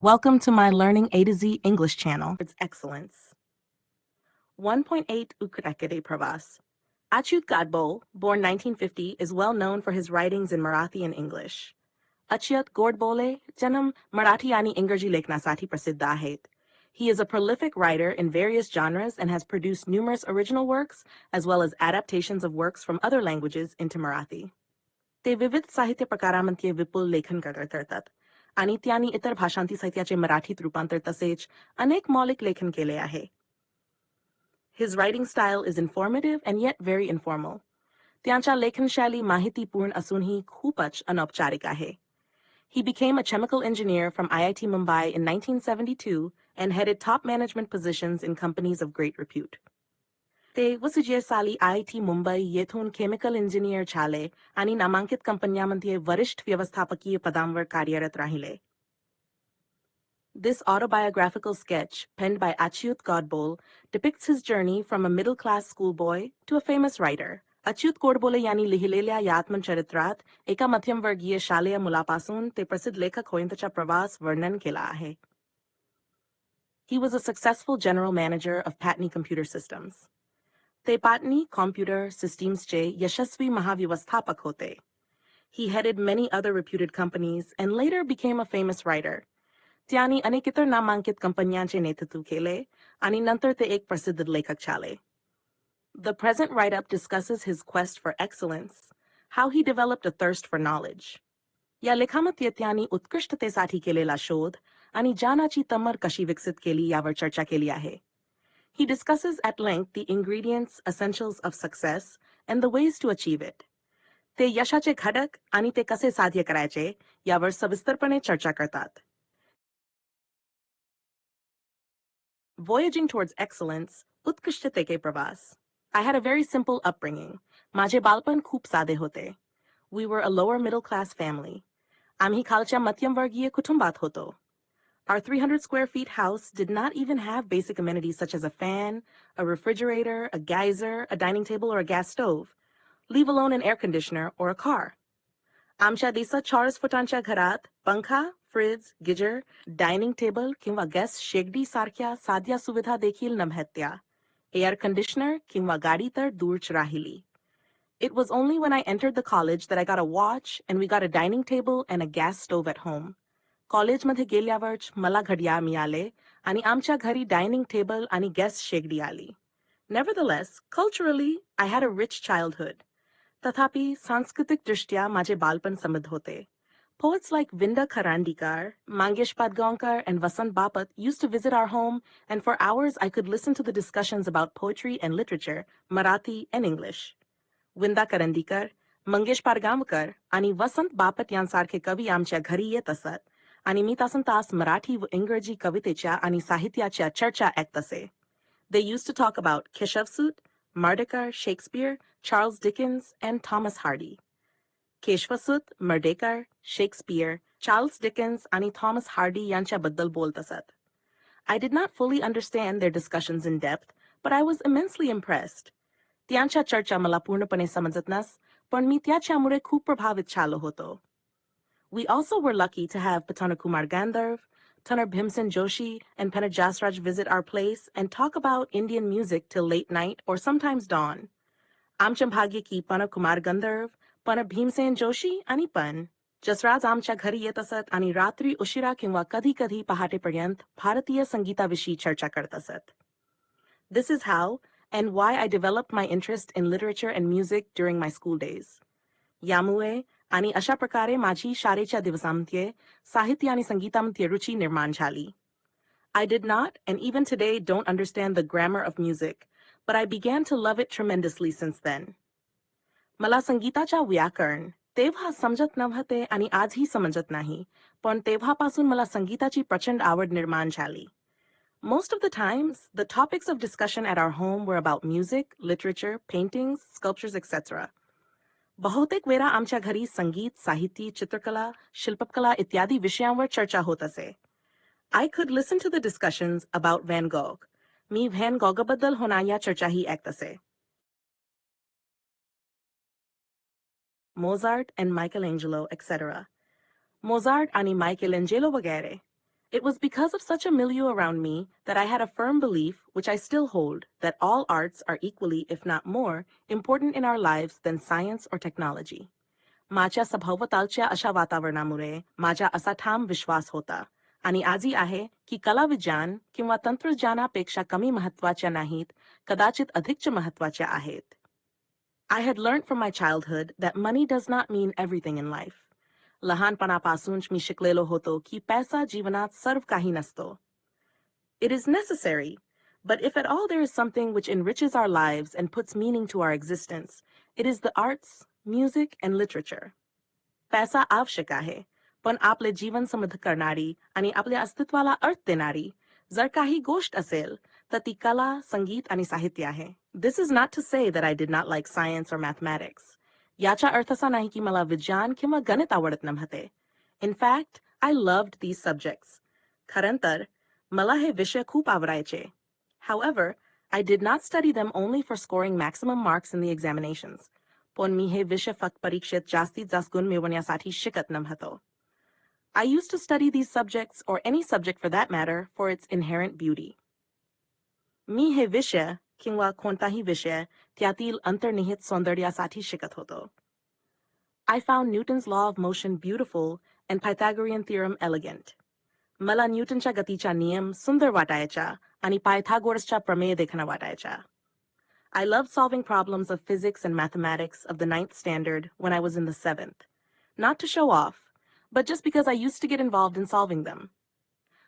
Welcome to my Learning A to Z English channel. It's excellence. 1.8 Ukrakade Pravas. Achyut Godbole, born 1950, is well known for his writings in Marathi and English. Achyut Godbole janam Marathi आणि इंग्रजी लेखनासाठी प्रसिद्ध आहेत. He is a prolific writer in various genres and has produced numerous original works as well as adaptations of works from other languages into Marathi. ते विविध साहित्य प्रकारांमध्ये विपुल लेखन करतात आणि त्यांनी इतर भाषांतील साहित्याचे मराठीत रूपांतर तसेच अनेक मौलिक लेखन केले आहे. His writing style is informative and yet very informal. त्यांच्या लेखनशैली माहितीपूर्ण असूनही खूपच अनौपचारिक आहे. He became a chemical engineer from IIT Mumbai in 1972 and headed top management positions in companies of great repute. ते वसुजेर साली IIT मुंबई येथून केमिकल इंजिनियर झाले आणि नामांकित कंपन्यांमध्ये वरिष्ठ व्यवस्थापकीय पदांवर कार्यरत राहिले. This autobiographical sketch, penned by Achyut Godbole, depicts his journey from a middle-class schoolboy to a famous writer. Achyut Godbole यांनी लिहिलेल्या या आत्मचरित्रात एका मध्यमवर्गीय शालेय मुलापासून ते प्रसिद्ध लेखक होईपर्यंतचा प्रवास वर्णन केला आहे. He was a successful general manager of Patni Computer Systems. ते Patni Computer Systemsचे यशस्वी महाव्यवस्थापक होते. He headed many other reputed companies and later became a famous writer. त्यांनी अनेक इतर नामांकित कंपन्यांचे नेतृत्व केले आणि नंतर ते एक प्रसिद्ध लेखक झाले. The present write-up discusses his quest for excellence, how he developed a thirst for knowledge. या लेखामध्ये त्यांनी उत्कृष्टतेसाठी केलेला शोध आणि ज्ञानाची तमर कशी विकसित केली यावर चर्चा केली आहे. He discusses at length the ingredients, essentials of success and the ways to achieve it. ते यशाचे घटक आणि ते कसे साध्य करायचे यावर सविस्तरपणे चर्चा करतात. Voyaging towards excellence, उत्कृष्टतेचे प्रवास. I had a very simple upbringing. माझे बालपण खूप साधे होते. We were a lower middle class family. आम्ही खालच्या मध्यमवर्गीय कुटुंबात होतो. Our 300 square feet house did not even have basic amenities such as a fan, a refrigerator, a geyser, a dining table, or a gas stove, leave alone an air conditioner or a car. आमच्या देशात 40 फुटांच्या घरात पंखा, fridge, geyser, dining table किंवा gas शेगडी सारख्या साध्या सुविधा देखील नव्हत्या. एअर कंडिशनर किंवा गाडी तर दूरच राहिली. It was only when I entered the college that I got a watch and we got a dining table and a gas stove at home. कॉलेजमध्ये गेल्यावरच मला घड्याळ मिळाले आणि आमच्या घरी डायनिंग टेबल आणि गॅस शेगडी आली. Nevertheless, culturally, I had a rich childhood. तथापि सांस्कृतिकदृष्ट्या माझे बालपण समृद्ध होते. Poets like Vinda Karandikar, Mangesh Padgaonkar, and Vasant Bapat used to visit our home, and for hours I could listen to the discussions about poetry and literature, Marathi and English. Vinda Karandikar, Mangesh Padgaonkar, आणि वसंत बापट यांसारखे कवी आमच्या घरी येत असत, आणि मी तासन तास मराठी व इंग्रजी कवितेच्या आणि साहित्याच्या चर्चा ऐकत असे. They used to talk about Keshav Sut, Mardekar, Shakespeare, Charles Dickens, and Thomas Hardy. Keshavsut, Mardhekar, Shakespeare, Charles Dickens आणि थॉमस हार्डी यांच्याबद्दल बोलत असत. I did not fully understand their discussions in depth, but I was immensely impressed. त्यांच्या चर्चा मला पूर्णपणे समजत नस, पण मी त्याच्यामुळे खूप प्रभावित झालो होतो. We also were lucky to have Patana Kumar Gandharv, Tanar Bhimsen Joshi, and Penna Jasraj visit our place and talk about Indian music till late night or sometimes dawn. आमच्या भाग्य की Pana Kumar Gandharv, पण भीमसेन जोशी आणि पण जसराज आमच्या घरी येत असत आणि रात्री उशिरा किंवा कधी कधी पहाटेपर्यंत भारतीय संगीताविषयी चर्चा करत असत. This is how and why I developed my interest in literature and music during my school days. यामुळे आणि अशा प्रकारे माझी शाळेच्या दिवसांमध्ये साहित्य आणि संगीतामध्ये रुची निर्माण झाली. I did not and even today don't understand the grammar of music, but I began to love it tremendously since then. मला संगीताच्या व्याकरण तेव्हा समजत नव्हते आणि आजही समजत नाही, पण तेव्हापासून मला संगीताची प्रचंड आवड निर्माण झाली. Most of the times, the topics of discussion at our home were about music, literature, paintings, sculptures, etc. बहुतेक वेळा आमच्या घरी संगीत, साहित्य, चित्रकला, शिल्पकला इत्यादी विषयांवर चर्चा होत असे. I could listen to the discussions about Van Gogh. मी व्हॅन गॉगबद्दल होणाऱ्या चर्चाही ऐकत असे. Mozart and Michelangelo, etc. Mozart आणि Michelangelo वगैरे. It was because of such a milieu around me that I had a firm belief, which I still hold, that all arts are equally, if not more, important in our lives than science or technology. माझ्या सभोवतालच्या अशा वातावरणामुळे माझा असा ठाम विश्वास होता आणि आजही आहे की कला विज्ञान किंवा तंत्रज्ञानापेक्षा कमी महत्त्वाच्या नाहीत, कदाचित अधिकच महत्त्वाच्या आहेत. I had learned from my childhood that money does not mean everything in life. लहानपणापासूनच मी शिकलेलो होतो की पैसा जीवनात सर्व काही नसतो. It is necessary, but if at all there is something which enriches our lives and puts meaning to our existence, it is the arts, music, and literature. पैसा आवश्यक आहे, पण आपले जीवन समृद्ध करणारी आणि आपल्या अस्तित्वाला अर्थ देणारी जर काही गोष्ट असेल तर ती कला, संगीत आणि साहित्य आहे. This is not to say that I did not like science or mathematics. याचा अर्थ असा नाही की मला विज्ञान किंवा गणित आवडत नव्हते. In fact, I loved these subjects. खरं तर मला हे विषय खूप आवडायचे. However, I did not study them only for scoring maximum marks in the examinations. पण मी हे विषय फक्त परीक्षेत जास्तीत जास्त गुण मिळवण्यासाठी शिकत नव्हतो. I used to study these subjects, or any subject for that matter, for its inherent beauty. मी हे विषय किंवा कोणताही विषय त्यातील अंतर्निहित सौंदर्यासाठी शिकत होतो. I found Newton's law of motion beautiful and Pythagorean theorem elegant. मला न्यूटनच्या गतीचा नियम सुंदर वाटायचा आणि पायथागोरसचा प्रमेय देखणा वाटायचा. I loved solving problems of physics and mathematics of the 9th standard when I was in the 7th. Not to show off, but just because I used to get involved in solving them.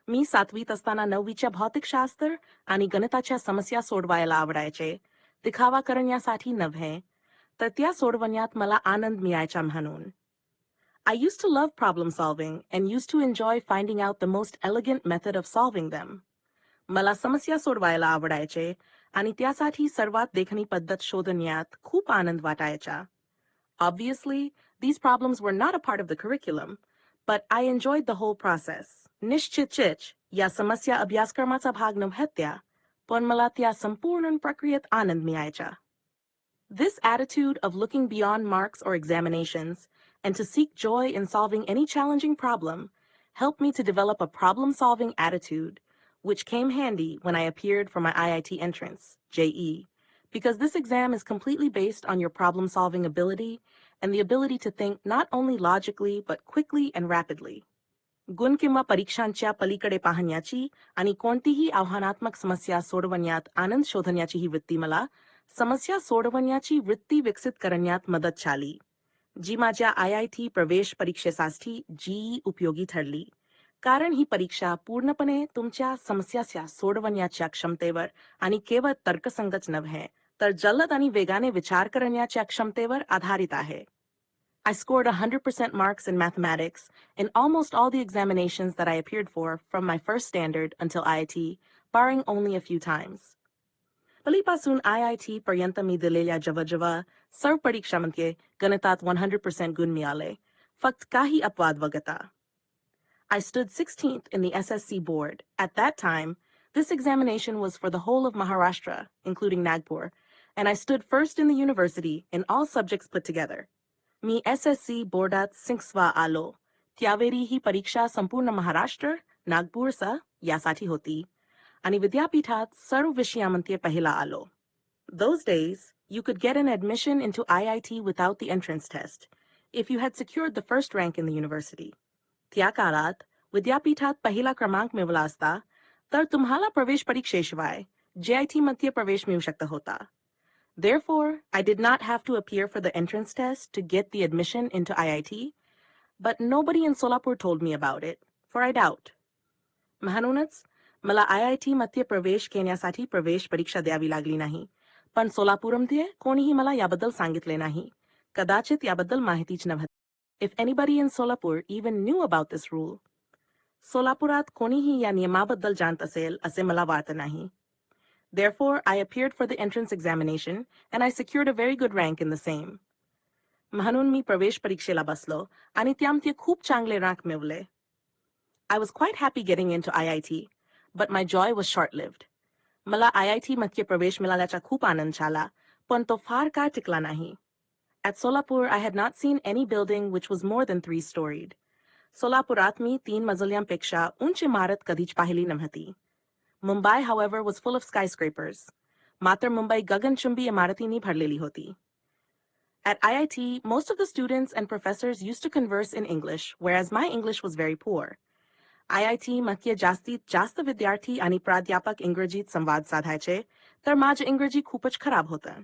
मी 7वीत असताना 9वीच्या भौतिकशास्त्र आणि गणिताच्या समस्या सोडवायला आवडायचे, दिखावा करण्यासाठी नव्हे, तर त्या सोडवण्यात मला आनंद मिळायचा म्हणून. I used to love problem solving and used to enjoy finding out the most elegant method of solving them. मला समस्या सोडवायला आवडायचे आणि त्यासाठी सर्वात देखणी पद्धत शोधण्यात खूप आनंद वाटायचा. Obviously, these problems were not a part of the curriculum, but I enjoyed the whole process. निश्चितच या समस्या अभ्यासक्रमाचा भाग नव्हत्या, पण मला त्या संपूर्ण प्रक्रियेत आनंद मिळायचा. This attitude of looking beyond marks or examinations and to seek joy in solving any challenging problem helped me to develop a problem-solving attitude, which came handy when I appeared for my IIT entrance, JE, because this exam is completely based on your problem-solving ability and the ability to think not only logically but quickly and rapidly. गुण किंवा परीक्षांच्या पलीकडे पाहण्याची आणि कोणतीही आव्हानात्मक समस्या सोडवण्यात आनंद शोधण्याची ही वृत्ती मला समस्या सोडवण्याची वृत्ती विकसित करण्यात मदत झाली, जी माझ्या IIT प्रवेश परीक्षेसाठी उपयोगी ठरली. कारण ही परीक्षा पूर्णपणे तुमच्या समस्या सोडवण्याच्या क्षमतेवर आणि केवळ तर्कसंगत नव्हे, तर जलद आणि वेगाने विचार करण्याच्या क्षमतेवर आधारित आहे. I scored 100% marks in mathematics in almost all the examinations that I appeared for from my first standard until IIT, barring only a few times. पहिलीपासून IIT पर्यंत मी दिलेल्या जवळजवळ सर्व परीक्षांमध्ये गणितात 100% गुण मिळाले, फक्त काही अपवाद वगळता. I stood 16th in the SSC board. At that time, this examination was for the whole of Maharashtra, including Nagpur, and I stood first in the university in all subjects put together. Me SSC बोर्डात 6वा आलो. त्यावेळी ही परीक्षा संपूर्ण महाराष्ट्र, नागपूरचा यासाठी होती आणि विद्यापीठात सर्व विषयांमध्ये पहिला आलो. Those days, you could get an admission into IIT without the entrance test if you had secured the first rank in the university. त्या काळात विद्यापीठात पहिला क्रमांक मिळवला असता तर तुम्हाला प्रवेश परीक्षेशिवाय JIT मध्ये प्रवेश मिळू शकता होता. Therefore, I did not have to appear for the entrance test to get the admission into IIT, but nobody in Solapur told me about it, for I doubt. म्हणूनच मला IIT मध्ये प्रवेश घेण्यासाठी प्रवेश परीक्षा द्यावी लागली नाही, पण सोलापूरमध्ये कोणीही मला याबद्दल सांगितले नाही. कदाचित याबद्दल माहितीच नव्हती. If anybody in Solapur even knew about this rule. सोलापुरात कोणीही या नियमाबद्दल जाणत असेल असे मला वाटत नाही. Therefore, I appeared for the entrance examination and I secured a very good rank in the same. म्हणून मी प्रवेश परीक्षेला बसलो आणि त्यामध्ये खूप चांगले रँक मिळवले. I was quite happy getting into IIT, but my joy was short-lived. मला IIT मध्ये प्रवेश मिळाल्याचा खूप आनंद झाला, पण तो फार काळ टिकला नाही. At Solapur, I had not seen any building which was more than 3-storied. सोलापुरात मी 3 मजल्यांपेक्षा उंच इमारत कधीच पाहिली नव्हती. Mumbai, however, was full of skyscrapers. मात्र मुंबई गगनचुंबी इमारतींनी भरलेली होती. At IIT, most of the students and professors used to converse in English, whereas my English was very poor. IIT मध्ये जास्तीत जास्त विद्यार्थी आणि प्राध्यापक इंग्रजीत संवाद साधायचे, तर माझं इंग्रजी खूपच खराब होतं.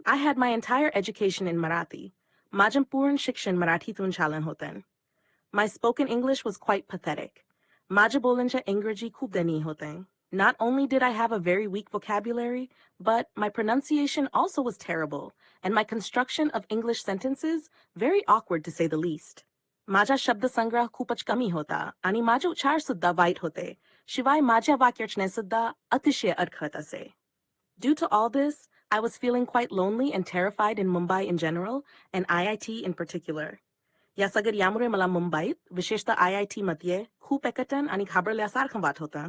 I had my entire education in Marathi. माझं पूर्ण शिक्षण मराठीतून झालं होतं. My spoken English was quite pathetic. माझं बोलणं इंग्रजी खूप दयनीय होतं. Not only did I have a very weak vocabulary, but my pronunciation also was terrible, and my construction of English sentences very awkward to say the least. माझा शब्दसंग्रह खूपच कमी होता आणि माझे उच्चार सुद्धा वाईट होते. शिवाय माझ्या वाक्यरचने सुद्धा अतिशय अडखळत असे. Due to all this, I was feeling quite lonely and terrified in Mumbai in general, and IIT in particular. या सगळ्यामुळे मला मुंबईत, विशेषतः IIT मध्ये खूप एकटन आणि घाबरल्यासारखं वाटत होतं.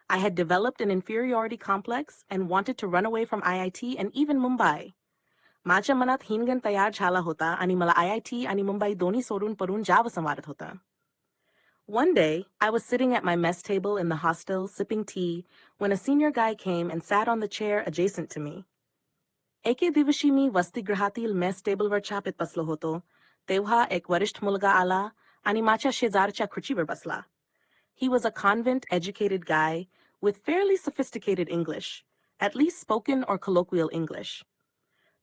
I had developed an inferiority complex and wanted to run away from IIT and even Mumbai. माझ्या मनात हिनगण तयार झाला होता आणि मला IIT आणि मुंबई दोन्ही सोडून पडून जावंसं वाटत होतं. One day, I was sitting at my mess table in the hostel sipping tea when a senior guy came and sat on the chair adjacent to me. एके दिवशी मी वसतिगृहातील मेस टेबलवर छापीत बसलो होतो, तेव्हा एक वरिष्ठ मुलगा आला आणि माझ्या शेजारच्या खुर्चीवर बसला. He was a convent-educated guy with fairly sophisticated English, at least spoken or colloquial English.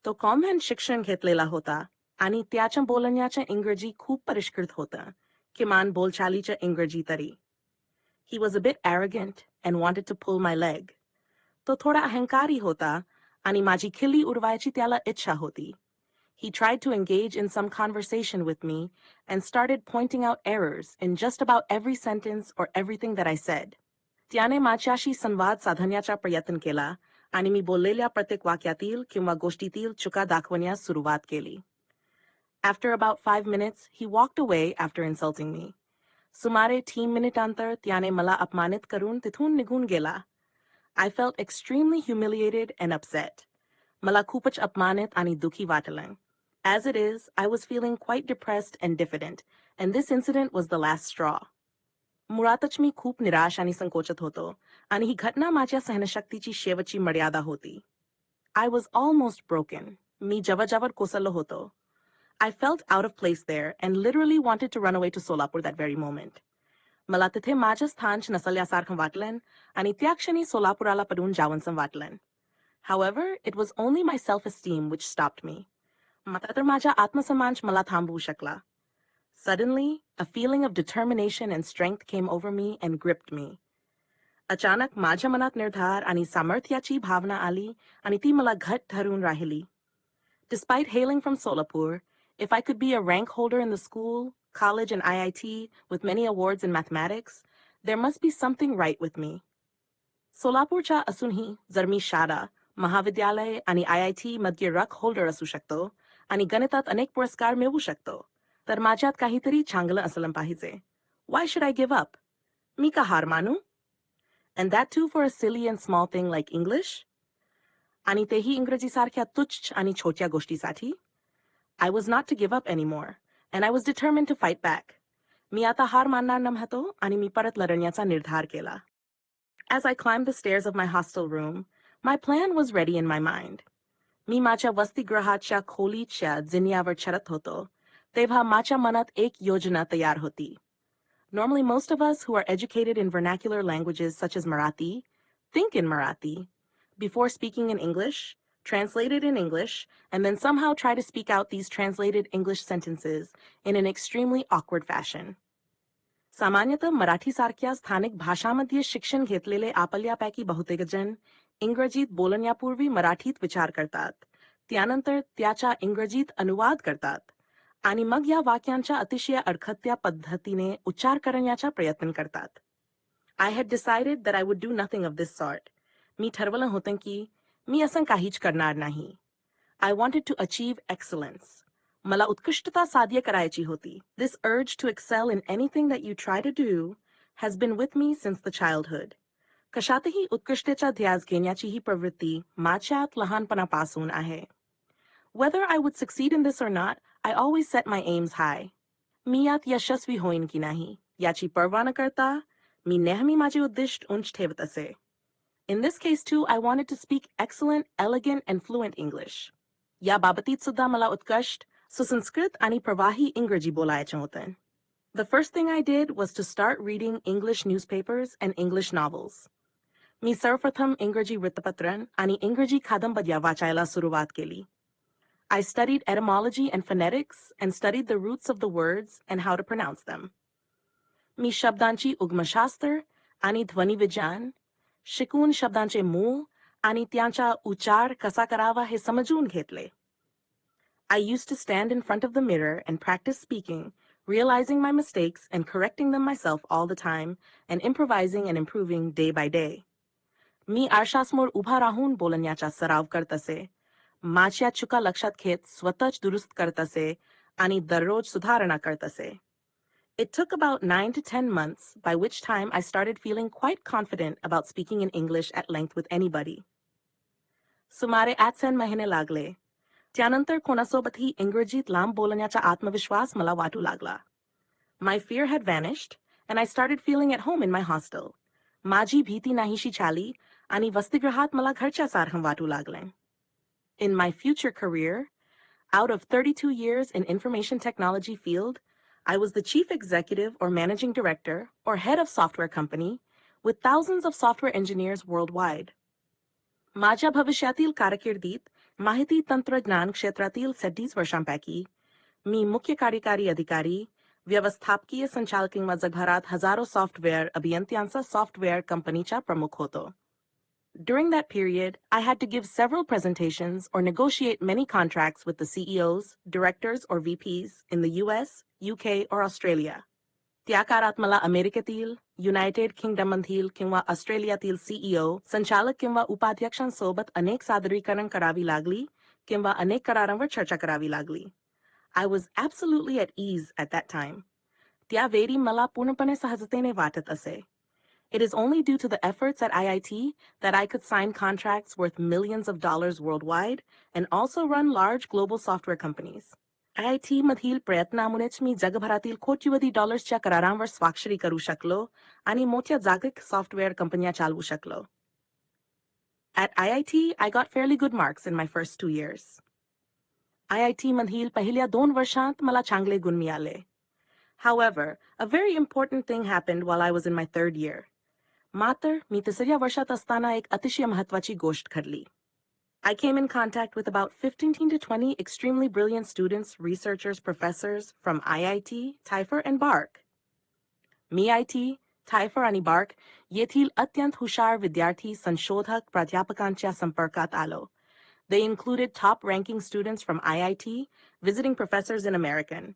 तो कॉन्व्हेंट शिक्षण घेतलेला होता आणि त्याच्या बोलण्याचं इंग्रजी खूप परिष्कृत होतं, किमान बोलचालीचं इंग्रजी तरी. He was a bit arrogant and wanted to pull my leg. तो थोडा अहंकारी होता आणि माझी खिल्ली उडवायची त्याला इच्छा होती. He tried to engage in some conversation with me and started pointing out errors in just about every sentence or everything that I said. त्याने माझ्याशी संवाद साधण्याचा प्रयत्न केला आणि मी बोललेल्या प्रत्येक वाक्यातील किंवा गोष्टीतील चुका दाखवण्यास सुरुवात केली. After about 5 minutes, he walked away after insulting me. सुमारे 3 मिनिटांतर त्याने मला अपमानित करून तिथून निघून गेला. I felt extremely humiliated and upset. मला खूपच अपमानित आणि दुखी वाटलं. As it is, I was feeling quite depressed and diffident, and this incident was the last straw. मुळातच मी खूप निराश आणि संकोचित होतो, आणि ही घटना माझ्या सहनशक्तीची शेवटची मर्यादा होती. I was almost broken. मी जवळजवळ कोसळलो होतो. I felt out of place there and literally wanted to run away to Solapur that very moment. मला तिथे माझं स्थान नसल्यासारखं वाटलं आणि त्या क्षणी सोलापुराला पडून जावंसं वाटलं. However, it was only my self-esteem which stopped me. मात्र माझा आत्मसन्मान मला थांबवू शकला. Suddenly, a feeling of determination and strength came over me and gripped me. अचानक माझ्या मनात निर्धार आणि सामर्थ्याची भावना आली आणि ती मला घट्ट धरून राहिली. Despite hailing from Solapur, if I could be a rank holder in the school, college, and IIT with many awards in mathematics, there must be something right with me. सोलापूरच्या असूनही जर मी शाळा, महाविद्यालय आणि IIT मध्ये रँक होल्डर असू शकतो आणि गणितात अनेक पुरस्कार मिळवू शकतो, तर माझ्यात काहीतरी चांगलं असलं पाहिजे. Why should I give up? मी का हार मानू? And that too for a silly and small thing like English? आणि तेही इंग्रजीसारख्या तुच्छ आणि छोट्या गोष्टीसाठी? I was not to give up anymore, and I was determined to fight back. मी आता हार मानणार नव्हतो आणि मी परत लढण्याचा निर्धार केला. As I climbed the stairs of my hostel room, my plan was ready in my mind. मी माझ्या वसतिगृहाच्या खोलीच्या जिन्यावर चढत होतो, तेव्हा माझ्या मनात एक योजना तयार होती. Normally, most of us who are educated in vernacular languages such as Marathi think in Marathi before speaking in English, translate it in English, and then somehow try to speak out these translated English sentences in an extremely awkward fashion. सामान्यतः मराठीसारख्या स्थानिक भाषामध्ये शिक्षण घेतलेले आपल्यापैकी बहुतेक जण इंग्रजीत बोलण्यापूर्वी मराठीत विचार करतात, त्यानंतर त्याचा इंग्रजीत अनुवाद करतात आणि मग या वाक्यांच्या अतिशय अडखत्या पद्धतीने उच्चार करण्याचा प्रयत्न करतात. I had decided that I would do nothing of this sort. मी ठरवलं होतं की मी असं काहीच करणार नाही. I wanted to achieve excellence. मला उत्कृष्टता साध्य करायची होती. This urge to excel in anything that you try to do has been with me since the childhood. कशातही उत्कृष्टतेचा ध्यास घेण्याची ही प्रवृत्ती माझ्यात लहानपणापासून आहे. Whether I would succeed in this or not, I always set my aims high. मी यात यशस्वी होईन की नाही याची पर्वा न करता मी नेहमी माझे उद्दिष्ट उंच ठेवत असे. In this case too, I wanted to speak excellent, elegant, and fluent English. या बाबतीत सुद्धा मला उत्कृष्ट, सुसंस्कृत आणि प्रवाही इंग्रजी बोलायचे होते. The first thing I did was to start reading English newspapers and English novels. मी सर्वप्रथम इंग्रजी वृत्तपत्रां आणि इंग्रजी कादंबऱ्या वाचायला सुरुवात केली. I studied etymology and phonetics and studied the roots of the words and how to pronounce them. मी शब्दांची उगमशास्त्र आणि ध्वनिविज्ञान, शिकून शब्दांचे मूळ आणि त्यांचा उच्चार कसा करावा हे समजून घेतले. I used to stand in front of the mirror and practice speaking, realizing my mistakes and correcting them myself all the time, and improvising and improving day by day. मी आरशासमोर उभा राहून बोलण्याचा सराव करत असे, माझ्या चुका लक्षात घेत स्वतःच दुरुस्त करत असे आणि दररोज सुधारणा करत असे. It took about 9 to 10 months, by which time I started feeling quite confident about speaking in English at length with anybody. सुमारे 8 महिने लागले. त्यानंतर कोणासोबतही इंग्रजीत लांब बोलण्याचा आत्मविश्वास मला वाटू लागला. My fear had vanished, and I started feeling at home in my hostel. माझी भीती नाहीशी झाली आणि वसतिगृहात मला घरच्यासारखं वाटू लागले. In my future career, out of 32 years in information technology field, I was the chief executive or managing director or head of software company with thousands of software engineers worldwide. माझ्या भविष्यातील कारकिर्दीत माहिती तंत्रज्ञान क्षेत्रातील 37 वर्षांपैकी मी मुख्य कार्यकारी अधिकारी, व्यवस्थापकीय संचालक किंवा जगभरात हजारो सॉफ्टवेअर अभियंत्यांचा सॉफ्टवेअर कंपनीचा प्रमुख होतो. During that period, I had to give several presentations or negotiate many contracts with the CEOs, directors, or VPs in the US, UK, or Australia. त्या काळात मला अमेरिकेतील, युनायटेड किंगडममधील किंवा ऑस्ट्रेलियातील CEO, संचालक किंवा उपाध्यक्षांसोबत अनेक सादरीकरण करावी लागली किंवा अनेक करारांवर चर्चा करावी लागली. I was absolutely at ease at that time. त्यावेळी मला पूर्णपणे सहजतेने वाटत असे. It is only due to the efforts at IIT that I could sign contracts worth millions of dollars worldwide and also run large global software companies. IIT मधील प्रयत्नामुळेच मी जगभरातील कोट्यवधी डॉलर्सच्या करारांवर स्वाक्षरी करू शकलो आणि मोठ्या जागतिक सॉफ्टवेअर कंपन्या चालवू शकलो. At IIT, I got fairly good marks in my first 2 years. IIT मधील पहिल्या 2 वर्षांत मला चांगले गुण मिळाले. However, a very important thing happened while I was in my 3rd year. मात्र मी तिसऱ्या वर्षात असताना एक अतिशय महत्त्वाची गोष्ट घडली. I came in contact with about 15 to 20 extremely brilliant students, researchers, professors from IIT, TIFR, and BARC. Me IIT, TIFR आणि BARC येथील अत्यंत हुशार विद्यार्थी संशोधक प्राध्यापकांच्या संपर्कात आलो. They included top-ranking students from IIT, visiting professors in American.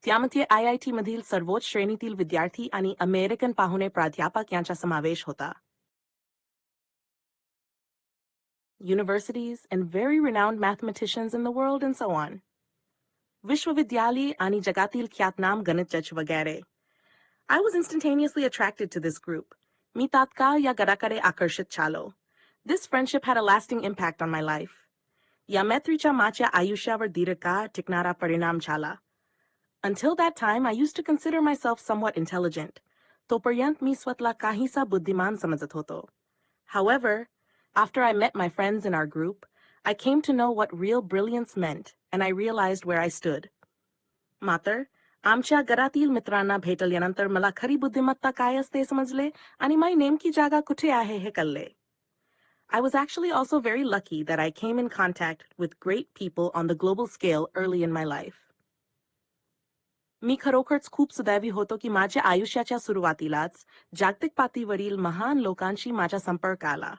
त्यामध्ये IIT मधील सर्वोच्च श्रेणीतील विद्यार्थी आणि अमेरिकन पाहुणे प्राध्यापक यांचा समावेश होता. Universities and very renowned mathematicians in the world and so on. विश्वविद्यालय आणि जगातील ख्यातनाम गणितज्ञ वगैरे. I was instantaneously attracted to this group. मी तात्काळ या गटाकडे आकर्षित झालो. This friendship had a lasting impact on my life. या मैत्रीचा माझ्या आयुष्यावर दीर्घकाळ टिकणारा परिणाम झाला. Until that time, I used to consider myself somewhat intelligent. तोपर्यंत मी स्वतःला काहीसा बुद्धिमान समजत होतो. However, after I met my friends in our group, I came to know what real brilliance meant, and I realized where I stood. मात्र, आमच्या घरातील मित्रांना भेटल्यानंतर मला खरी बुद्धिमत्ता काय असते समजले आणि माझी नेमकी जागा कुठे आहे हे कळले. I was actually also very lucky that I came in contact with great people on the global scale early in my life. मी खरोखरच खूप सुदैवी होतो की माझ्या आयुष्याच्या सुरुवातीलाच जागतिक पातळीवरील महान लोकांशी माझा संपर्क आला.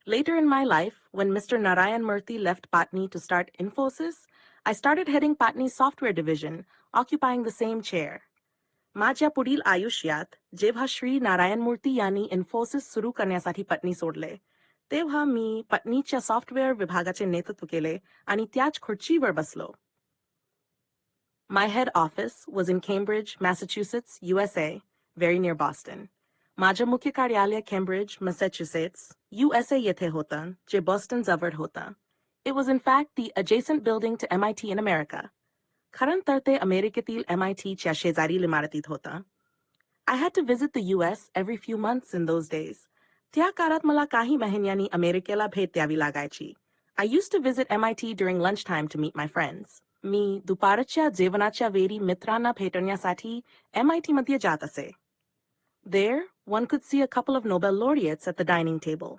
Later in my life, when Mr. Narayan Murthy left Patni to start Infosys, I started heading Patni's software division, occupying the same chair. माझ्या पुढील आयुष्यात जेव्हा श्री नारायण मूर्ती यांनी Infosys सुरू करण्यासाठी पत्नी सोडले, तेव्हा मी पत्नीच्या सॉफ्टवेअर विभागाचे नेतृत्व केले आणि त्याच खुर्चीवर बसलो. My head office was in Cambridge, Massachusetts, USA, very near Boston. माझं मुख्य कार्यालय Cambridge, Massachusetts, USA येथे होतं, जे Boston जवळ होतं. It was in fact the adjacent building to MIT in America. खरं तर ते अमेरिकेतील MITच्या शेजारील इमारतीत होतं. I had to visit the US every few months in those days. त्या काळात मला काही महिन्यांनी अमेरिकेला भेट द्यावी लागायची. I used to visit MIT during lunchtime to meet my friends. मी दुपारच्या जेवणाच्या वेळी मित्रांना भेटण्यासाठी MIT मध्ये जात असे. There, one could see a couple of Nobel laureates at the dining table.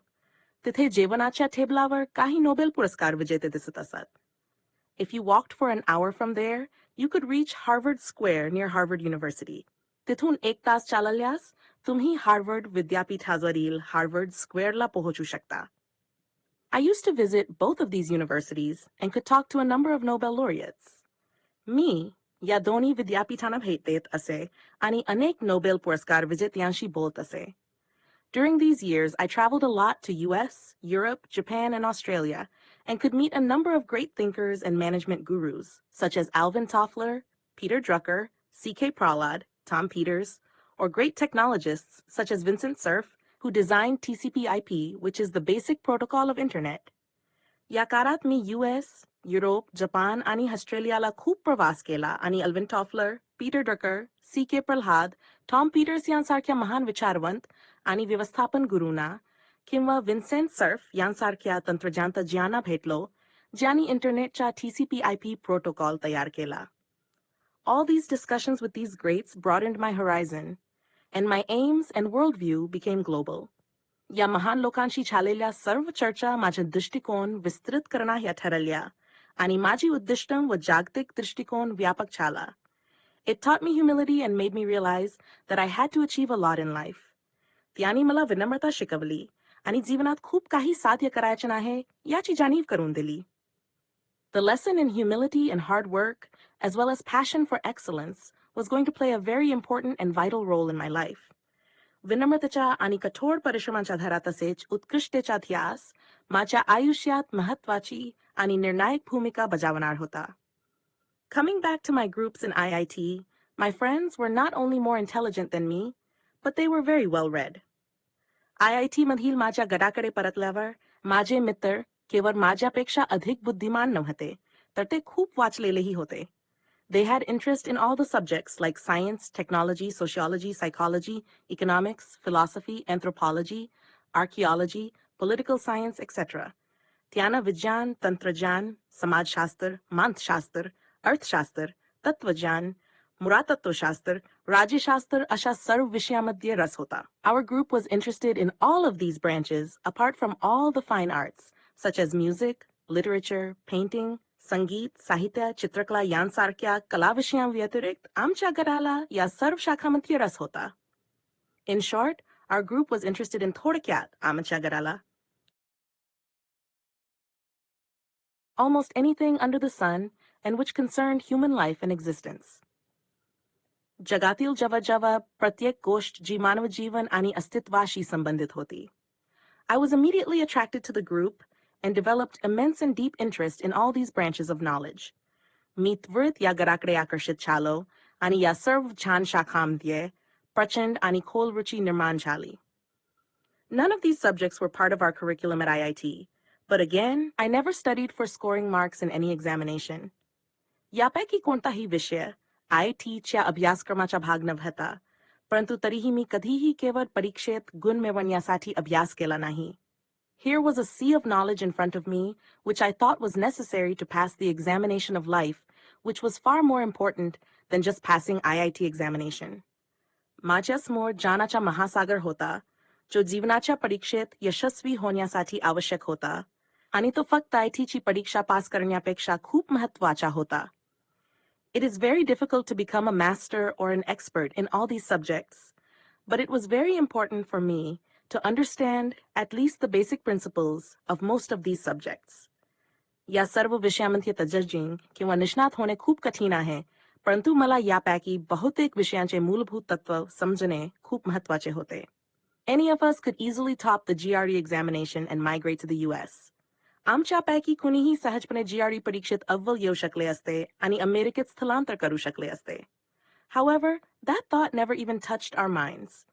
तिथे जेवणाच्या टेबलावर काही नोबेल पुरस्कार विजेते दिसत असत. If you walked for an hour from there, you could reach Harvard Square near Harvard University. तिथून 1 तास चालल्यास तुम्ही हार्वर्ड विद्यापीठाजवळील हार्वर्ड स्क्वेअरला पोहोचू शकता. I used to visit both of these universities and could talk to a number of Nobel laureates. मी या दोन्ही विद्यापीठांना भेट देत असे आणि अनेक नोबेल पुरस्कार विजेत्यांशी बोलत असे. During these years, I traveled a lot to US, Europe, Japan, and Australia, and could meet a number of great thinkers and management gurus, such as Alvin Toffler, Peter Drucker, C.K. Prahlad, Tom Peters, or great technologists such as Vincent Cerf, who designed TCP/IP, which is the basic protocol of Internet. या काळात मी US, Europe, Japan आणि ऑस्ट्रेलियाला खूप प्रवास केला आणि Alvin Toffler, Peter Drucker, C.K. Prahalad, Tom Peters यांसारख्या महान विचारवंत आणि व्यवस्थापन गुरूंना किंवा विन्सेंट सर्फ यांसारख्या तंत्रज्ञांना भेटलो, ज्यांनी इंटरनेटचा TCP/IP प्रोटोकॉल तयार केला. All these discussions with these greats broadened my horizon, and my aims and worldview became global. या महान लोकांशी झालेल्या सर्व चर्चा माझा दृष्टिकोन विस्तृत करणाऱ्या ठरल्या आणि माझी उद्दिष्ट व जागतिक दृष्टिकोन व्यापक झाला. It taught me humility and made me realize that I had to achieve a lot in life. त्यांनी मला विनम्रता शिकवली आणि जीवनात खूप काही साध्य करायचे आहे याची जाणीव करून दिली. The lesson in humility and hard work, as well as passion for excellence, was going to play a very important and vital role in my life. विनम्रतेच्या आणि कठोर परिश्रमाच्या धारा तसेच उत्कृष्टतेचा ध्यास माझ्या आयुष्यात महत्वाची आणि निर्णायक भूमिका बजावणार होता. Coming back to my groups in IIT, my friends were not only more intelligent than me, but they were very well read. IIT-मधील माझ्या गटाकडे परतल्यावर माझे मित्र केवळ माझ्यापेक्षा अधिक बुद्धिमान नव्हते, तर ते खूप वाचलेलेही होते. They had interest in all the subjects like science, technology, sociology, psychology, economics, philosophy, anthropology, archaeology, political science, etc. त्यांना विज्ञान, तंत्रज्ञान, समाजशास्त्र, मानसशास्त्र, अर्थशास्त्र, तत्वज्ञान, पुरातत्वशास्त्र, राज्यशास्त्र अशा सर्व विषयामध्ये रस होता. Our group was interested in all of these branches apart from all the fine arts, such as music, literature, painting, संगीत, साहित्य, चित्रकला यांसारख्या कला विषयांव्यतिरिक्त आमच्या गटाला या सर्व शाखांमध्ये रस होता. In short, our group was interested in थोडक्यात आमच्या गटाला almost anything under the sun and which concerned human life and existence. जगातील जवळजवळ प्रत्येक गोष्ट जी मानव जीवन आणि अस्तित्वाशी संबंधित होती. I was immediately attracted to the group and developed immense and deep interest in all these branches of knowledge. मी त्वरित या गटाकडे आकर्षित झालो आणि या सर्व छान शाखांमध्ये प्रचंड आणि खोल रुची निर्माण झाली. None of these subjects were part of our curriculum at IIT, but again, I never studied for scoring marks in any examination. यापैकी कोणताही विषय IITच्या अभ्यासक्रमाचा भाग नव्हता, परंतु तरीही मी कधीही केवळ परीक्षेत गुण मिळवण्यासाठी अभ्यास केला नाही. Here was a sea of knowledge in front of me, which I thought was necessary to pass the examination of life, which was far more important than just passing IIT examination. माझ्यासमोर ज्ञानाचा महासागर होता, जो जीवनाच्या परीक्षेत यशस्वी होण्यासाठी आवश्यक होता, आणि तो फक्त IITची परीक्षा पास करण्यापेक्षा खूप महत्त्वाचा होता. It is very difficult to become a master or an expert in all these subjects, but it was very important for me to understand at least the basic principles of most of these subjects. या सर्व विषयांमध्ये तज्ज्ञ किंवा निष्णात होणे खूप कठीण आहे, परंतु मला यापैकी बहुतेक विषयांचे मूलभूत तत्व समजणे खूप महत्त्वाचे होते. Any of us could easily top the GRE examination and migrate to the US. आमच्यापैकी कुणीही सहजपणे GRE परीक्षेत अव्वल येऊ शकले असते आणि अमेरिकेत स्थलांतर करू शकले असते. However, that thought never even touched our minds.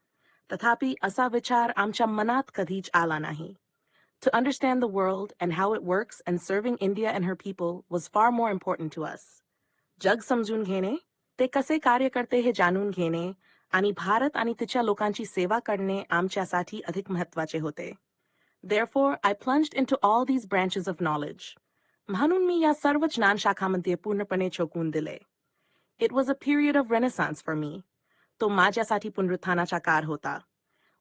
तथापि असा विचार आमच्या मनात कधीच आला नाही. To understand the world and how it works and serving India and her people was far more important to us. जग समजून घेणे, ते कसे कार्य करते हे जाणून घेणे आणि भारत आणि तिच्या लोकांची सेवा करणे आमच्यासाठी अधिक महत्त्वाचे होते. Therefore, I plunged into all these branches of knowledge. म्हणून मी या सर्व ज्ञान शाखांमध्ये पूर्णपणे झोकून दिले. It was a period of renaissance for me. तो माझ्यासाठी पुनरुत्थानाचा काळ होता.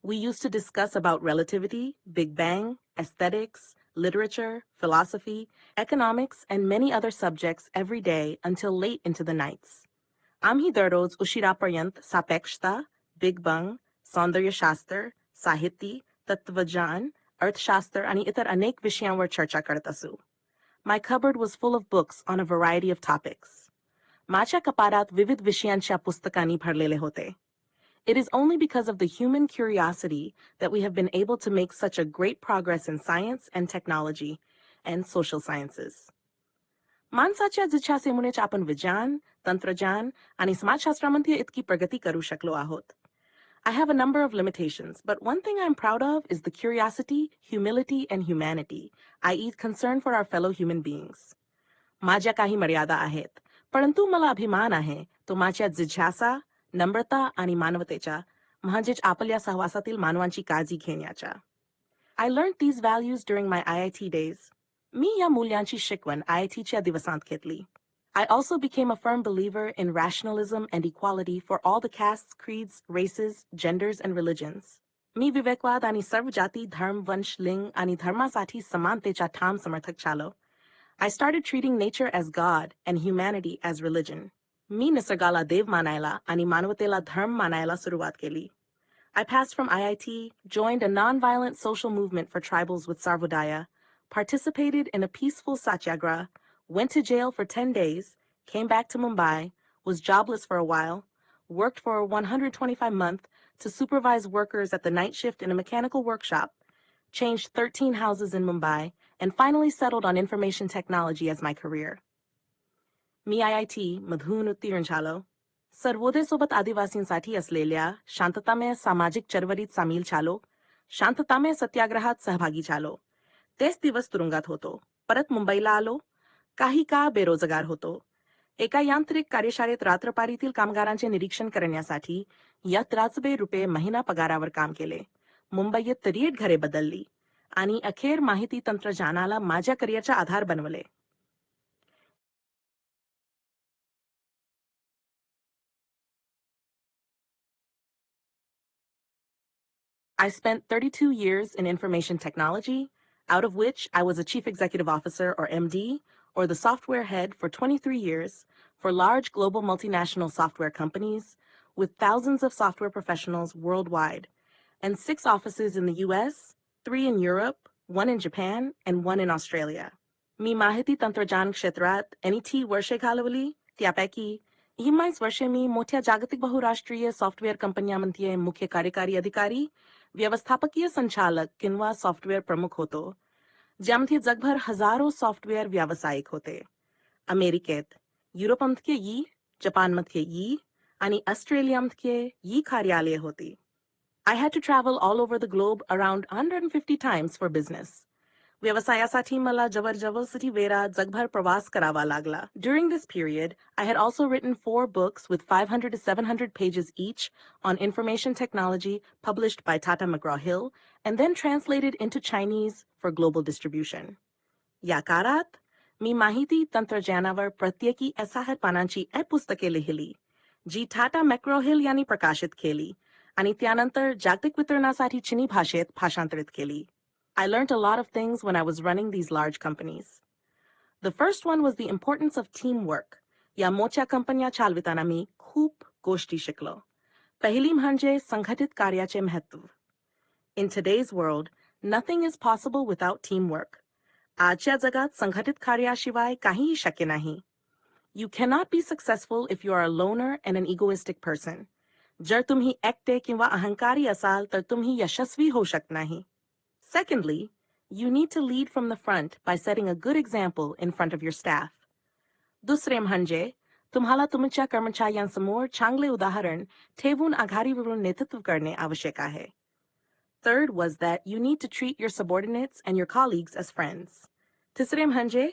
We used to discuss about relativity, Big Bang, aesthetics, literature, philosophy, economics, and many other subjects every day until late into the nights. आम्ही दररोज उशिरापर्यंत सापेक्षता, big बंग, सौंदर्यशास्त्र, साहित्य, तत्वज्ञान, अर्थशास्त्र आणि इतर अनेक विषयांवर चर्चा करत असू. My cupboard was full of books on a variety of topics. माझ्या कपाटात विविध विषयांच्या पुस्तकांनी भरलेले होते. It is only because of the human curiosity that we have been able to make such a great progress in science and technology and social sciences. माणसाच्या जिच्छासेमुळेच आपण विज्ञान, तंत्रज्ञान आणि समाजशास्त्रामध्ये इतकी प्रगती करू शकलो आहोत. I have a number of limitations, but one thing I'm proud of is the curiosity, humility, and humanity, i.e. concern for our fellow human beings. माझ्या काही मर्यादा आहेत, परंतु मला अभिमान आहे तो माझ्या जिज्ञासा, नम्रता आणि मानवतेच्या, म्हणजेच आपल्या सहवासातील मानवांची काळजी घेण्याच्या. I learned these values during my IIT days. मी या मूल्यांची शिकवण IITच्या दिवसांत घेतली. I also became a firm believer in rationalism and equality for all the castes, creeds, races, genders, and religions. मी विवेकवाद आणि सर्व जाती, धर्म, वंश, लिंग आणि धर्मासाठी समानतेचा ठाम समर्थक झालो. I started treating nature as God and humanity as religion. मी निसर्गाला देव मानायला आणि मानवतेला धर्म मानायला सुरुवात केली. I passed from IIT, joined a nonviolent social movement for tribals with Sarvodaya, participated in a peaceful satyagraha, went to jail for 10 days, came back to Mumbai, was jobless for a while, worked for 125 months to supervise workers at the night shift in a mechanical workshop, changed 13 houses in Mumbai, and finally settled on information technology as my career. Me IIT मधून उत्तीर्ण झालो. सर्वोदयसोबत आदिवासींसाठी असलेल्या शांततामय सामाजिक चळवळीत सामील झालो. शांततामय सत्याग्रहात सहभागी झालो. तेच दिवस तुरुंगात होतो. परत मुंबईला आलो. काही काळ बेरोजगार होतो. एका यांत्रिक कार्यशाळेत रात्रपारीतील कामगारांचे निरीक्षण करण्यासाठी ₹11,000 महिना पगारावर काम केले. मुंबईत तरीट घरे बदलली आणि अखेर माहिती तंत्रज्ञानाला माझ्या करिअरचा आधार बनवले. I spent 32 years in information technology, out of which I was a chief executive officer or MD, or the software head for 23 years for large global multinational software companies with thousands of software professionals worldwide, and 6 offices in the US, 3 in Europe, 1 in Japan, and 1 in Australia. मी माहिती तंत्रज्ञान क्षेत्रात NET वर्षे घालवली, त्यापैकी 22 वर्षे मी मोठ्या जागतिक बहुराष्ट्रीय सॉफ्टवेअर कंपन्यांमध्ये मुख्य कार्यकारी अधिकारी, व्यवस्थापकीय संचालक किंवा सॉफ्टवेअर प्रमुख होतो, ज्यामध्ये जगभर हजारो सॉफ्टवेअर व्यावसायिक होते. अमेरिकेत, युरोपमध्ये ही, जपानमध्ये ही आणि ऑस्ट्रेलियामध्ये ही कार्यालये होती. I had to travel all over the globe around 150 times for business. व्यवसायासाठी मला जवळजवळसाठी वेळा जगभर प्रवास करावा लागला. During this period, I had also written 4 books with 500 to 700 pages each on information technology published by Tata McGraw-Hill and then translated into Chinese for global distribution. या काळात मी माहिती तंत्रज्ञानावर प्रत्येकी 60 पानांची पुस्तके लिहिली, जी टाटा मॅक्रॉ-हिल यांनी प्रकाशित केली आणि त्यानंतर जागतिक वितरणासाठी चिनी भाषेत भाषांतरित केली. I learned a lot of things when I was running these large companies. The first one was the importance of teamwork. या मोठ्या कंपन्या चालविताना मी खूप गोष्टी शिकलो. पहिली म्हणजे संघटित कार्याचे महत्त्व. In today's world, nothing is possible without teamwork. आजच्या जगात संघटित कार्याशिवाय काहीही शक्य नाही. You cannot be successful if you are a loner and an egoistic person. जर तुम्ही एकटे किंवा अहंकारी असाल तर तुम्ही यशस्वी होऊ शकत नाही. Secondly, you need to lead from the front by setting a good example in front of your staff. दुसरे म्हणजे तुम्हाला तुमच्या कर्मचाऱ्यांसमोर चांगले उदाहरण ठेवून आघाडीवरून नेतृत्व करणे आवश्यक आहे. Third was that you need to treat your subordinates and your colleagues as friends. तिसरे म्हणजे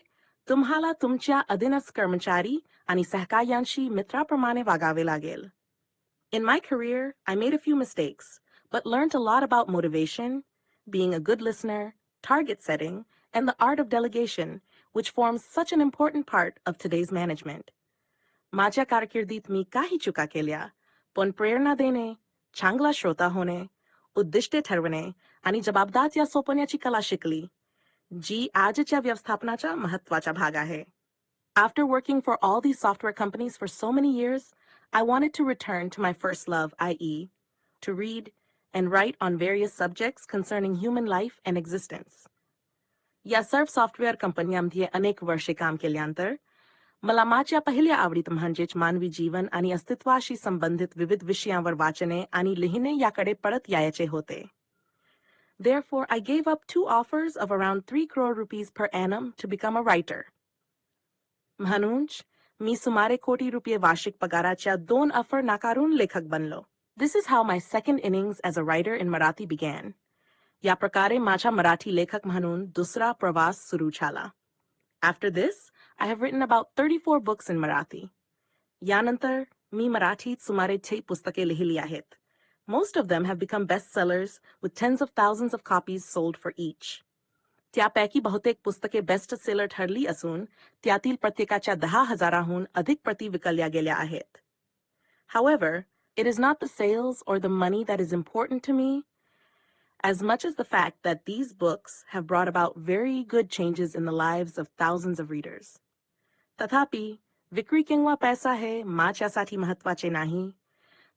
तुम्हाला तुमच्या अधीनस्थ कर्मचारी आणि सहकार्यांशी मित्राप्रमाणे वागावे लागेल. In my career, I made a few mistakes, but learned a lot about motivation, being a good listener, target setting, and the art of delegation, which forms such an important part of today's management. माझ्या कारकिर्दीत मी काही चुका केल्या, पण प्रेरणा देणे, चांगला श्रोता होणे, उद्दिष्टे ठरवणे आणि जबाबदाऱ्या सोपवण्याची कला शिकली, जी आजच्या व्यवस्थापनाचा महत्त्वाचा भाग आहे. After working for all these software companies for so many years, I wanted to return to my first love, i.e., to read and write on various subjects concerning human life and existence. या सर्व software कंपन्यांमध्ये अनेक वर्षे काम केल्यानंतर मला माझ्या पहिल्या आवडीत म्हणजेच मानवी जीवन आणि अस्तित्वाशी संबंधित विविध विषयांवर वाचणे आणि लिहिणे याकडे परत यायचे होते. Therefore, I gave up 2 offers of around 3 crore rupees per annum to become a writer. म्हणूनच मी सुमारे कोटी रुपये वार्षिक पगाराच्या 2 ऑफर नाकारून लेखक बनलो. This is how my second innings as a writer in Marathi began. या प्रकारे माझा मराठी लेखक म्हणून दुसरा प्रवास सुरू झाला. After this, I have written about 34 books in Marathi. यानंतर मी मराठीत सुमारे 6 पुस्तके लिहिली आहेत. Most of them have become bestsellers with tens of thousands of copies sold for each. त्यापैकी बहुतेक पुस्तके बेस्ट सेलर ठरली असून त्यातील प्रत्येकाच्या 10,000हून अधिक प्रती विकल्या गेल्या आहेत. However, it is not the sales or the money that is important to me, as much as the fact that these books have brought about very good changes in the lives of thousands of readers. तथापि, विक्री किंवा पैसा हे माझ्यासाठी महत्त्वाचे नाही,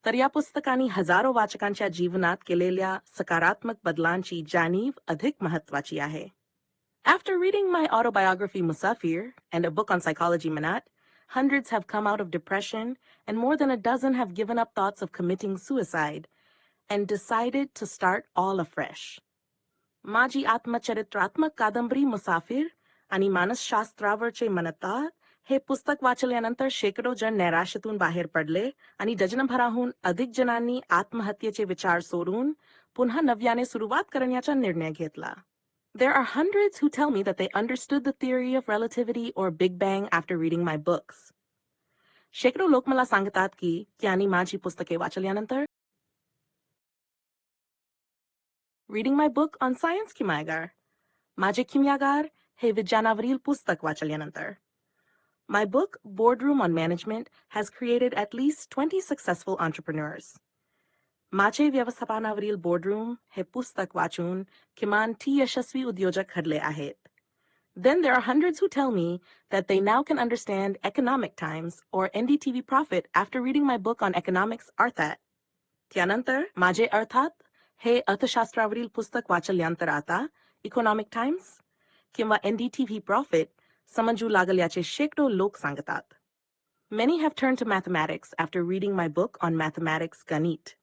तर या पुस्तकांनी हजारो वाचकांच्या जीवनात केलेल्या सकारात्मक बदलांची जाणीव अधिक महत्त्वाची आहे. After reading my autobiography Musafir and a book on psychology Manat, hundreds have come out of depression and more than a dozen have given up thoughts of committing suicide and decided to start all afresh. माझी आत्मचरित्रात्मक कादंबरी मुसाफिर आणि मानसशास्त्रावरचे मनतात हे पुस्तक वाचल्यानंतर शेकडो जण नैराश्यातून बाहेर पडले आणि डझनभराहून अधिक जणांनी आत्महत्येचे विचार सोडून पुन्हा नव्याने सुरुवात करण्याचा निर्णय घेतला. There are hundreds who tell me that they understood the theory of relativity or Big Bang after reading my books. शेकडो लोक मला सांगतात की त्यांनी माझी पुस्तके वाचल्यानंतर Reading my book on science किमयागार, माझे किमयागार हे विज्ञानावरील पुस्तक वाचल्यानंतर. My book, Boardroom on Management, has created at least 20 successful entrepreneurs. माझे व्यवस्थापनावरील बोर्डरूम हे पुस्तक वाचून किमान 10 यशस्वी उद्योजक घडले आहेत. Then there are hundreds who tell me that they now can understand economic times or NDTV profit after reading my book on economics Arthat. त्यानंतर माझे अर्थात हे अर्थशास्त्रावरील पुस्तक वाचल्यानंतर आता इकॉनॉमिक टाइम्स किंवा NDTV profit समजू लागल्याचे शेकडो लोक सांगतात. Many have turned to mathematics after reading my book on mathematics गणित.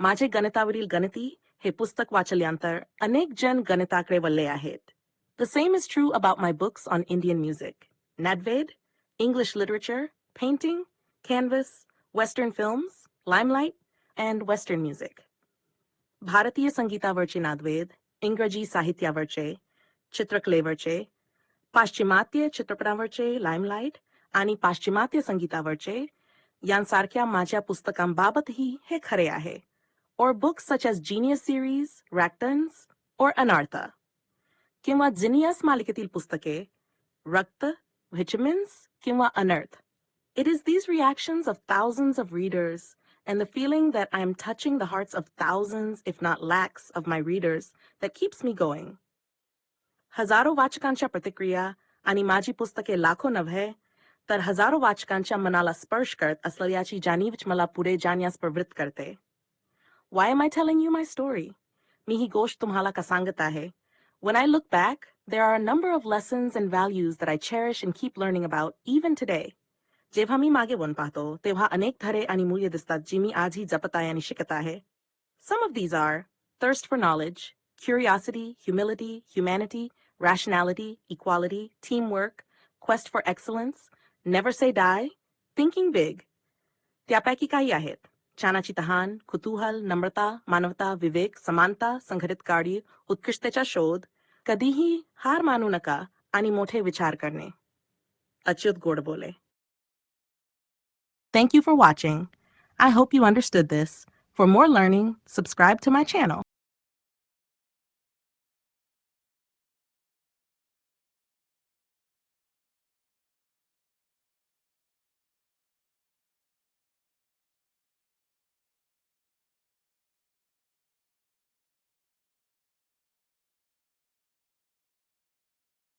माझे गणितावरील गणिती हे पुस्तक वाचल्यानंतर अनेक जण गणिताकडे वळले आहेत. The same is true about my books on Indian music, Nadved, English literature, painting, canvas, Western films, limelight, and Western music. भारतीय संगीतावरचे नादवेद, इंग्रजी साहित्यावरचे, चित्रकलेवरचे, पाश्चिमात्य चित्रपटावरचे लाईमलाईट आणि पाश्चिमात्य संगीतावरचे यांसारख्या माझ्या पुस्तकांबाबतही हे खरे आहे. Or books such as Genius series, Ractons, or Anartha. किंवा Genius मालिकेतील पुस्तके, रक्त, vitamins, किंवा Anarth. It is these reactions of thousands of readers and the feeling that I am touching the hearts of thousands, if not lakhs, of my readers that keeps me going. हजारो वाचकांच्या प्रतिक्रिया आणि माझी पुस्तके लाखो नव्हे, तर हजारो वाचकांच्या मनाला स्पर्श करत असल्याची जाणीव मला पुढे जाण्यास प्रवृत्त करते. Why am I telling you my story? मी ही गोष्ट तुम्हाला का सांगत आहे? When I look back, there are a number of lessons and values that I cherish and keep learning about even today. जेव्हा मी मागे वळून पाहतो, तेव्हा अनेक धडे आणि मूल्ये दिसतात जी मी आजही जपत आहे आणि शिकत आहे. Some of these are thirst for knowledge, curiosity, humility, humanity, rationality, equality, teamwork, quest for excellence, never say die, thinking big. त्यापैकी काही आहेत. छानाची तहान, कुतूहल, नम्रता, मानवता, विवेक, समानता, संघटित कार्य, उत्कृष्टतेचा शोध, कधीही हार मानू नका आणि मोठे विचार करणे. अच्युत गोड बोले. Thank you for watching. I hope you understood this. For more learning, subscribe to my channel.